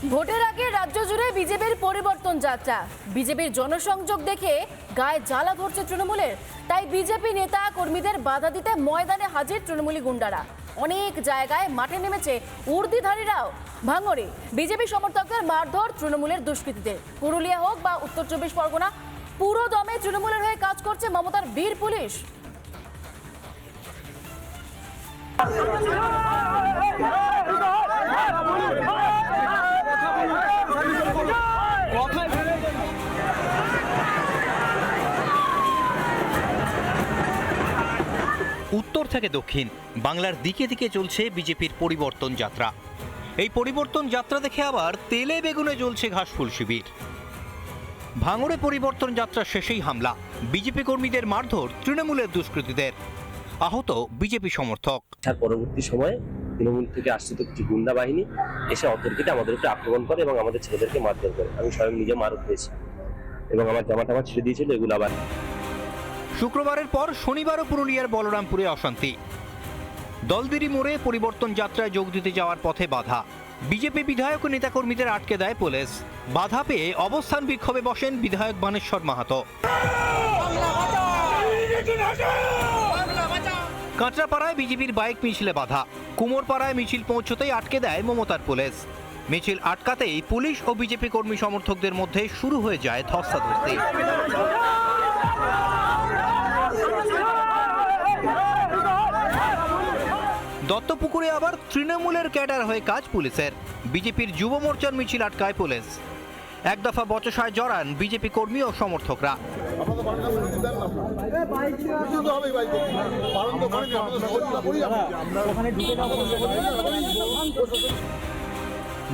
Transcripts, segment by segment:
ভোটের আগে রাজ্য জুড়ে বিজেপির পরিবর্তন যাত্রা। বিজেপির জনসংযোগ দেখে গায়ে জ্বালা ধরছে তৃণমূলের। তাই বিজেপি নেতা কর্মীদের বাধা দিতে ময়দানে হাজির তৃণমূলী গুন্ডারা। অনেক জায়গায় মাঠে নেমেছে উর্দিধারীরাও। ভাঙড়ে বিজেপি সমর্থকদের মারধর তৃণমূলের দুষ্কৃতীদের। পুরুলিয়া হোক বা উত্তর 24 পরগনা, পুরো দমে তৃণমূলের হয়ে কাজ করছে মমতার বীর পুলিশ। উত্তর থেকে দক্ষিণ বাংলার দিকে দিকে চলছে বিজেপির পরিবর্তন যাত্রা। এই পরিবর্তন যাত্রা দেখে আবার তেলে বেগুনে জ্বলছে ঘাসফুল শিবির। ভাঙড়ে পরিবর্তন যাত্রা শেষেই হামলা, বিজেপি কর্মীদের মারধর তৃণমূলের দুষ্কৃতীদের। আহত বিজেপি সমর্থক। তার পরবর্তী সময়ে তৃণমূল থেকে আশ্রিত কিছু গুন্ডা বাহিনী এসে অতর্কিতে আমাদের উপরে আক্রমণ করে এবং আমাদের ছেলেদেরকে মারধর করে। আমি স্বয়ং নিজে মারধর হয়েছি এবং আমার জামা ছেড়ে দিয়েছিল। এগুলো আবার শুক্রবারের পর শনিবারও পুরুলিয়ার বলরামপুরে অশান্তি। দলদিরি মোড়ে পরিবর্তন যাত্রায় যোগ দিতে যাওয়ার পথে বাধা। বিজেপি বিধায়ক ও নেতাকর্মীদের আটকে দেয় পুলিশ। বাধা পেয়ে অবস্থান বিক্ষোভে বসেন বিধায়ক বানেশ্বর মাহাতো। কাঁচরাপাড়ায় বিজেপির বাইক মিছিলে বাধা। কুমোরপাড়ায় মিছিল পৌঁছতেই আটকে দেয় মমতার পুলিশ। মিছিল আটকাতেই পুলিশ ও বিজেপি কর্মী সমর্থকদের মধ্যে শুরু হয়ে যায় ধস্তাধস্তি। দত্তপুকুরে আবার তৃণমূলের ক্যাডার হয়ে কাজ পুলিশের। বিজেপির যুব মোর্চার মিছিল আটকায় পুলিশ। এক দফা বচসায় জড়ান বিজেপি কর্মী ও সমর্থকরা।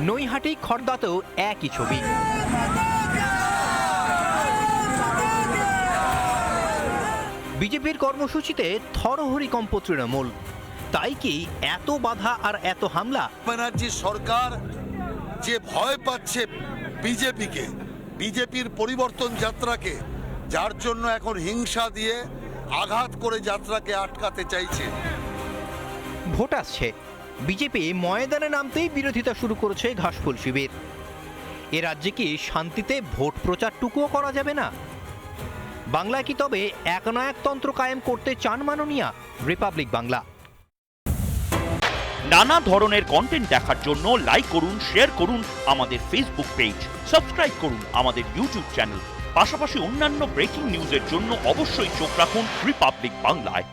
নৈহাটি খড়দাতেও একই ছবি। বিজেপির কর্মসূচিতে থরহরিকম্প তৃণমূল। তাই কি এত বাধা আর এত হামলা? ব্যানার্জি সরকার যে ভয় পাচ্ছে বিজেপিকে, বিজেপির পরিবর্তন যাত্রাকে, যার জন্য এখন হিংসা দিয়ে আঘাত করে যাত্রাকে আটকাতে চাইছে। ভোট আসছে, বিজেপি ময়দানে নামতেই বিরোধিতা শুরু করেছে ঘাসফুল শিবির। এ রাজ্যে কি শান্তিতে ভোট প্রচারটুকুও করা যাবে না? বাংলায় কি তবে একনায়কতন্ত্র কায়েম করতে চান মাননীয়া? রিপাবলিক বাংলা। নানা ধরনের কন্টেন্ট দেখার জন্য লাইক করুন, শেয়ার করুন আমাদের ফেসবুক পেজ, সাবস্ক্রাইব করুন আমাদের ইউটিউব চ্যানেল। পাশাপাশি অন্যান্য ব্রেকিং নিউজের জন্য অবশ্যই চোখ রাখুন রিপাবলিক বাংলায়।